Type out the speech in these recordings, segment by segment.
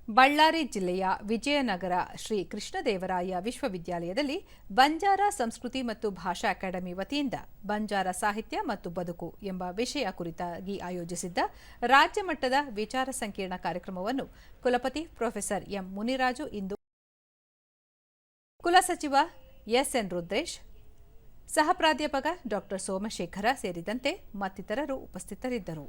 ಬಳ್ಳಾರಿ ಜಿಲ್ಲೆಯ ವಿಜಯನಗರ ಶ್ರೀ ಕೃಷ್ಣದೇವರಾಯ ವಿಶ್ವವಿದ್ಯಾಲಯದಲ್ಲಿ ಬಂಜಾರ ಸಂಸ್ಕೃತಿ ಮತ್ತು ಭಾಷಾ ಅಕಾಡೆಮಿ ವತಿಯಿಂದ ಬಂಜಾರ ಸಾಹಿತ್ಯ ಮತ್ತು ಬದುಕು ಎಂಬ ವಿಷಯ ಕುರಿತಾಗಿ ಆಯೋಜಿಸಿದ್ದ ರಾಜ್ಯ ಮಟ್ಟದ ವಿಚಾರ ಸಂಕಿರಣ ಕಾರ್ಯಕ್ರಮವನ್ನು ಕುಲಪತಿ ಪ್ರೊಫೆಸರ್ ಎಂ ಮುನಿರಾಜು ಇಂದು ಕುಲಸಚಿವ ಎಸ್ಎನ್ ರುದ್ರೇಶ್, ಸಹ ಪ್ರಾಧ್ಯಾಪಕ ಡಾ ಸೋಮಶೇಖರ ಸೇರಿದಂತೆ ಮತ್ತಿತರರು ಉಪಸ್ಥಿತರಿದ್ದರು.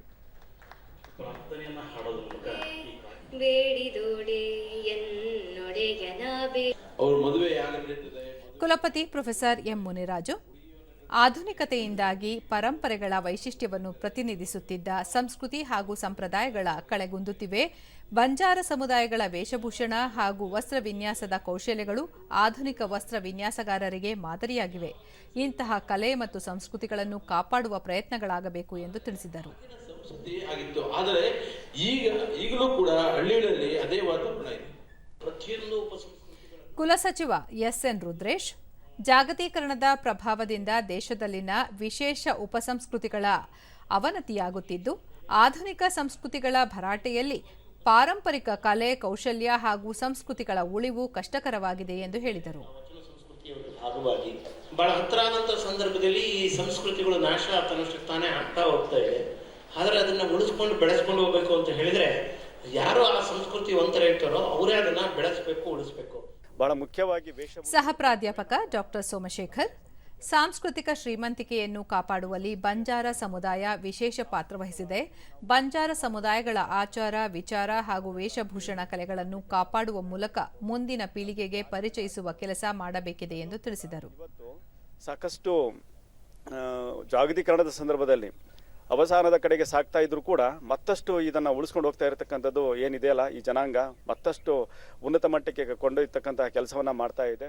ಕುಲಪತಿ ಪ್ರೊಫೆಸರ್ ಎಂ ಮುನಿರಾಜು, ಆಧುನಿಕತೆಯಿಂದಾಗಿ ಪರಂಪರೆಗಳ ವೈಶಿಷ್ಟ್ಯವನ್ನು ಪ್ರತಿನಿಧಿಸುತ್ತಿದ್ದ ಸಂಸ್ಕೃತಿ ಹಾಗೂ ಸಂಪ್ರದಾಯಗಳ ಕಳೆಗುಂದುತ್ತಿವೆ. ಬಂಜಾರ ಸಮುದಾಯಗಳ ವೇಷಭೂಷಣ ಹಾಗೂ ವಸ್ತ್ರ ವಿನ್ಯಾಸದ ಕೌಶಲ್ಯಗಳು ಆಧುನಿಕ ವಸ್ತ್ರ ವಿನ್ಯಾಸಗಾರರಿಗೆ ಮಾದರಿಯಾಗಿವೆ. ಇಂತಹ ಕಲೆ ಮತ್ತು ಸಂಸ್ಕೃತಿಗಳನ್ನು ಕಾಪಾಡುವ ಪ್ರಯತ್ನಗಳಾಗಬೇಕು ಎಂದು ತಿಳಿಸಿದರು. ಆದರೆ ಈಗಲೂ ಕೂಡ ಹಳ್ಳಿಗಳಲ್ಲಿ ಅದೇ ವಾತಾವರಣ ಇದೆ. ಪ್ರತಿಯೊಂದು ಕುಲಸಚಿವ ಎಸ್ಎನ್ ರುದ್ರೇಶ್, ಜಾಗತೀಕರಣದ ಪ್ರಭಾವದಿಂದ ದೇಶದಲ್ಲಿನ ವಿಶೇಷ ಉಪಸಂಸ್ಕೃತಿಗಳ ಅವನತಿಯಾಗುತ್ತಿದ್ದು, ಆಧುನಿಕ ಸಂಸ್ಕೃತಿಗಳ ಭರಾಟೆಯಲ್ಲಿ ಪಾರಂಪರಿಕ ಕಲೆ, ಕೌಶಲ್ಯ ಹಾಗೂ ಸಂಸ್ಕೃತಿಗಳ ಉಳಿವು ಕಷ್ಟಕರವಾಗಿದೆ ಎಂದು ಹೇಳಿದರು. ಭಾಗವಾಗಿ ಬಹಳ ಹತ್ತಿರಾದಂಥ ಸಂದರ್ಭದಲ್ಲಿ ಈ ಸಂಸ್ಕೃತಿಗಳು ನಾಶ ತಾನೇ ಆಗ್ತಾ ಹೋಗ್ತಾ ಇದೆ. ಆದರೆ ಅದನ್ನ ಉಳಿಸ್ಕೊಂಡು ಬೆಳೆಸ್ಕೊಂಡು ಹೋಗ್ಬೇಕು ಅಂತ ಹೇಳಿದ್ರೆ ಯಾರು ಆ ಸಂಸ್ಕೃತಿ ಒಂಥರ ಇರ್ತಾರೋ ಅವರೇ ಅದನ್ನ ಬೆಳೆಸಬೇಕು, ಉಳಿಸಬೇಕು. ಬಹಳ ಮುಖ್ಯವಾಗಿ ಸಹ ಪ್ರಾಧ್ಯಾಪಕ ಡಾ ಸೋಮಶೇಖರ್, ಸಾಂಸ್ಕೃತಿಕ ಶ್ರೀಮಂತಿಕೆಯನ್ನು ಕಾಪಾಡುವಲ್ಲಿ ಬಂಜಾರ ಸಮುದಾಯ ವಿಶೇಷ ಪಾತ್ರ ವಹಿಸಿದೆ. ಬಂಜಾರ ಸಮುದಾಯಗಳ ಆಚಾರ, ವಿಚಾರ ಹಾಗೂ ವೇಷಭೂಷಣ ಕಲೆಗಳನ್ನು ಕಾಪಾಡುವ ಮೂಲಕ ಮುಂದಿನ ಪೀಳಿಗೆಗೆ ಪರಿಚಯಿಸುವ ಕೆಲಸ ಮಾಡಬೇಕಿದೆ ಎಂದು ತಿಳಿಸಿದರು. ಸಾಕಷ್ಟು ಜಾಗತೀಕರಣದ ಸಂದರ್ಭದಲ್ಲಿ ಅವಸಾನದ ಕಡೆಗೆ ಸಾಗ್ತಾ ಇದ್ರು ಕೂಡ ಮತ್ತಷ್ಟು ಇದನ್ನು ಉಳಿಸ್ಕೊಂಡು ಹೋಗ್ತಾ ಇರತಕ್ಕಂಥದ್ದು ಏನಿದೆಯಲ್ಲ, ಈ ಜನಾಂಗ ಮತ್ತಷ್ಟು ಉನ್ನತ ಮಟ್ಟಕ್ಕೆ ಕೊಂಡೊಯ್ಯತಕ್ಕಂತಹ ಕೆಲಸವನ್ನ ಮಾಡ್ತಾ ಇದೆ.